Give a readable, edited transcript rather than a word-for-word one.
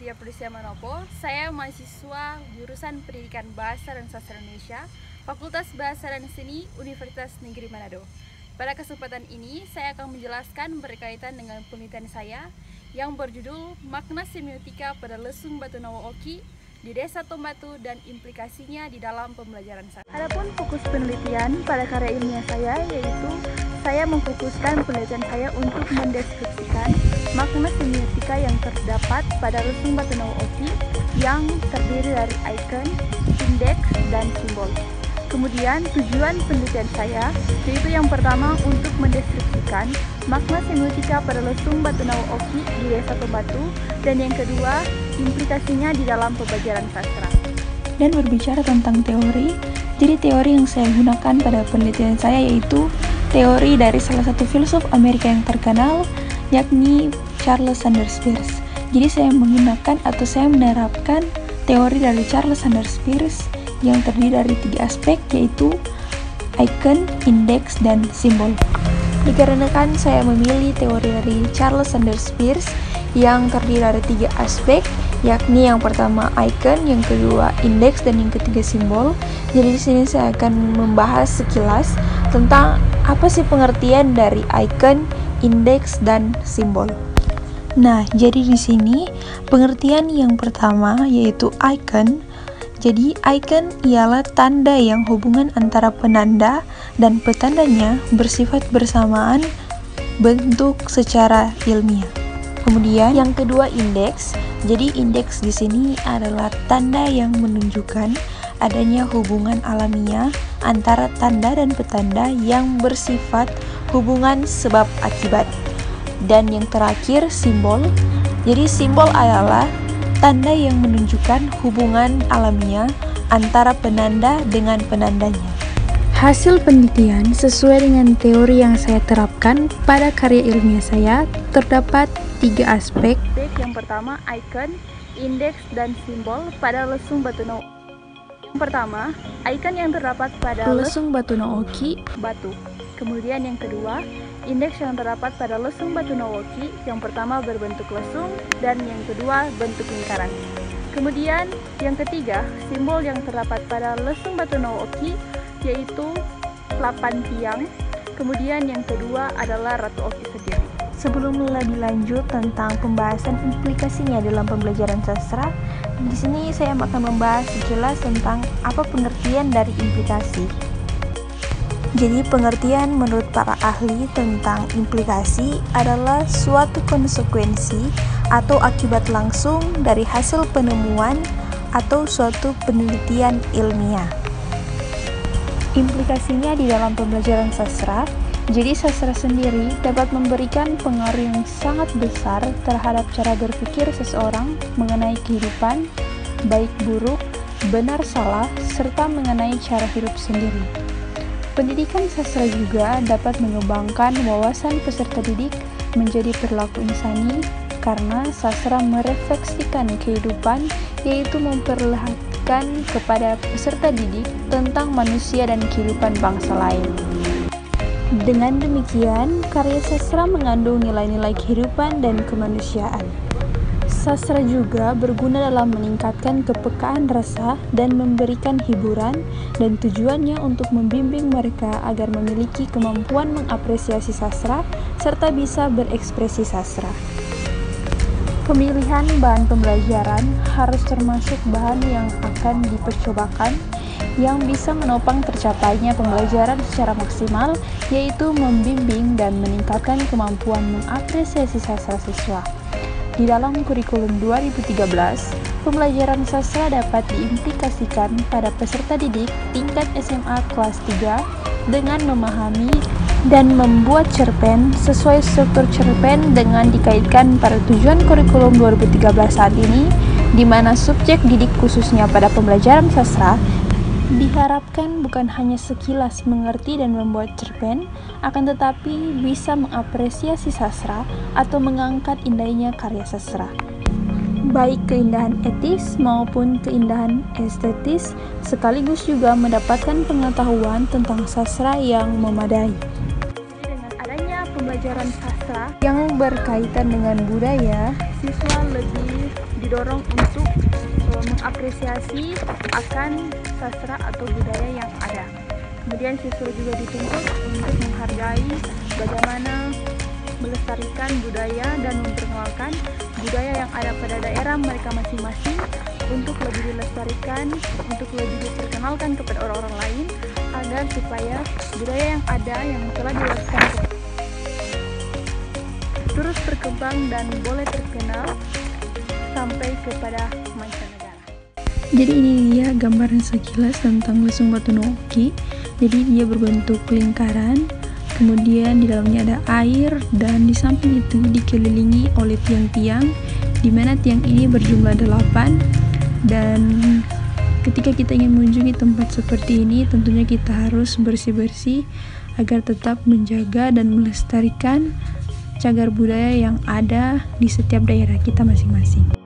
Cynthia Prisia Manopo. Saya mahasiswa jurusan Pendidikan Bahasa dan Sastra Indonesia, Fakultas Bahasa dan Seni, Universitas Negeri Manado. Pada kesempatan ini, saya akan menjelaskan berkaitan dengan penelitian saya yang berjudul Makna Semiotika pada Lesung Batunawa Oki di Desa Tombatu dan implikasinya di dalam pembelajaran sastra. Adapun fokus penelitian pada karya ilmiah saya yaitu saya memfokuskan penelitian saya untuk mendeskripsikan makna semiotika yang terdapat pada Lesung Batunawa Oki yang terdiri dari ikon, indeks, dan simbol. Kemudian tujuan penelitian saya yaitu yang pertama untuk mendeskripsikan makna semiotika pada Lesung Batunawa Oki di Desa Tombatu, dan yang kedua implikasinya di dalam pembelajaran sastra. Dan berbicara tentang teori, jadi teori yang saya gunakan pada penelitian saya yaitu teori dari salah satu filsuf Amerika yang terkenal, yakni Charles Sanders Peirce. Jadi saya menggunakan atau saya menerapkan teori dari Charles Sanders Peirce yang terdiri dari 3 aspek, yaitu icon, indeks, dan simbol. Dikarenakan saya memilih teori dari Charles Sanders Peirce yang terdiri dari 3 aspek, yakni yang pertama icon, yang kedua indeks, dan yang ketiga simbol. Jadi di sini saya akan membahas sekilas tentang apa sih pengertian dari icon, indeks, dan simbol. Nah, jadi di sini pengertian yang pertama yaitu icon. Jadi icon ialah tanda yang hubungan antara penanda dan petandanya bersifat bersamaan bentuk secara ilmiah. Kemudian yang kedua indeks. Jadi indeks di sini adalah tanda yang menunjukkan adanya hubungan alamiah antara tanda dan petanda yang bersifat hubungan sebab akibat. Dan yang terakhir simbol. Jadi simbol adalah tanda yang menunjukkan hubungan alamiah antara penanda dengan penandanya. Hasil penelitian sesuai dengan teori yang saya terapkan pada karya ilmiah saya terdapat 3 aspek. Yang pertama icon, indeks, dan simbol pada Lesung Batunawa. Yang pertama, icon yang terdapat pada Lesung Batunawa Oki batu. Kemudian yang kedua, indeks yang terdapat pada Lesung Batunawa Oki, yang pertama berbentuk lesung dan yang kedua bentuk lingkaran. Kemudian yang ketiga, simbol yang terdapat pada Lesung Batunawa Oki yaitu 8 tiang. Kemudian yang kedua adalah Ratu Oki sendiri. Sebelum lebih lanjut tentang pembahasan implikasinya dalam pembelajaran sastra, di sini saya akan membahas sekilas tentang apa pengertian dari implikasi. Jadi pengertian menurut para ahli tentang implikasi adalah suatu konsekuensi atau akibat langsung dari hasil penemuan atau suatu penelitian ilmiah. Implikasinya di dalam pembelajaran sastra, jadi sastra sendiri dapat memberikan pengaruh yang sangat besar terhadap cara berpikir seseorang mengenai kehidupan, baik buruk, benar salah, serta mengenai cara hidup sendiri. Pendidikan sastra juga dapat mengembangkan wawasan peserta didik menjadi perilaku insani karena sastra merefleksikan kehidupan, yaitu memperlihatkan kepada peserta didik tentang manusia dan kehidupan bangsa lain. Dengan demikian, karya sastra mengandung nilai-nilai kehidupan dan kemanusiaan. Sastra juga berguna dalam meningkatkan kepekaan rasa dan memberikan hiburan, dan tujuannya untuk membimbing mereka agar memiliki kemampuan mengapresiasi sastra serta bisa berekspresi sastra. Pemilihan bahan pembelajaran harus termasuk bahan yang akan dipercobakan yang bisa menopang tercapainya pembelajaran secara maksimal, yaitu membimbing dan meningkatkan kemampuan mengapresiasi sastra siswa. Di dalam kurikulum 2013, pembelajaran sastra dapat diimplikasikan pada peserta didik tingkat SMA kelas 3 dengan memahami dan membuat cerpen sesuai struktur cerpen dengan dikaitkan pada tujuan kurikulum 2013 saat ini, di mana subjek didik khususnya pada pembelajaran sastra diharapkan bukan hanya sekilas mengerti dan membuat cerpen, akan tetapi bisa mengapresiasi sastra atau mengangkat indahnya karya sastra. Baik keindahan etis maupun keindahan estetis, sekaligus juga mendapatkan pengetahuan tentang sastra yang memadai. Dengan adanya pembelajaran pelajaran sastra yang berkaitan dengan budaya, siswa lebih didorong untuk mengapresiasi akan sastra atau budaya yang ada. Kemudian siswa juga dituntut untuk menghargai bagaimana melestarikan budaya dan memperkenalkan budaya yang ada pada daerah mereka masing-masing untuk lebih dilestarikan, untuk lebih diperkenalkan kepada orang-orang lain, agar supaya budaya yang ada yang telah dilestarikan terus berkembang dan boleh terkenal sampai kepada mancanegara. Jadi ini dia gambaran sekilas tentang Lesung Batu no Oki. Jadi dia berbentuk lingkaran, kemudian di dalamnya ada air, dan di samping itu dikelilingi oleh tiang-tiang, di mana tiang ini berjumlah 8. Dan ketika kita ingin mengunjungi tempat seperti ini, tentunya kita harus bersih-bersih agar tetap menjaga dan melestarikan cagar budaya yang ada di setiap daerah kita masing-masing.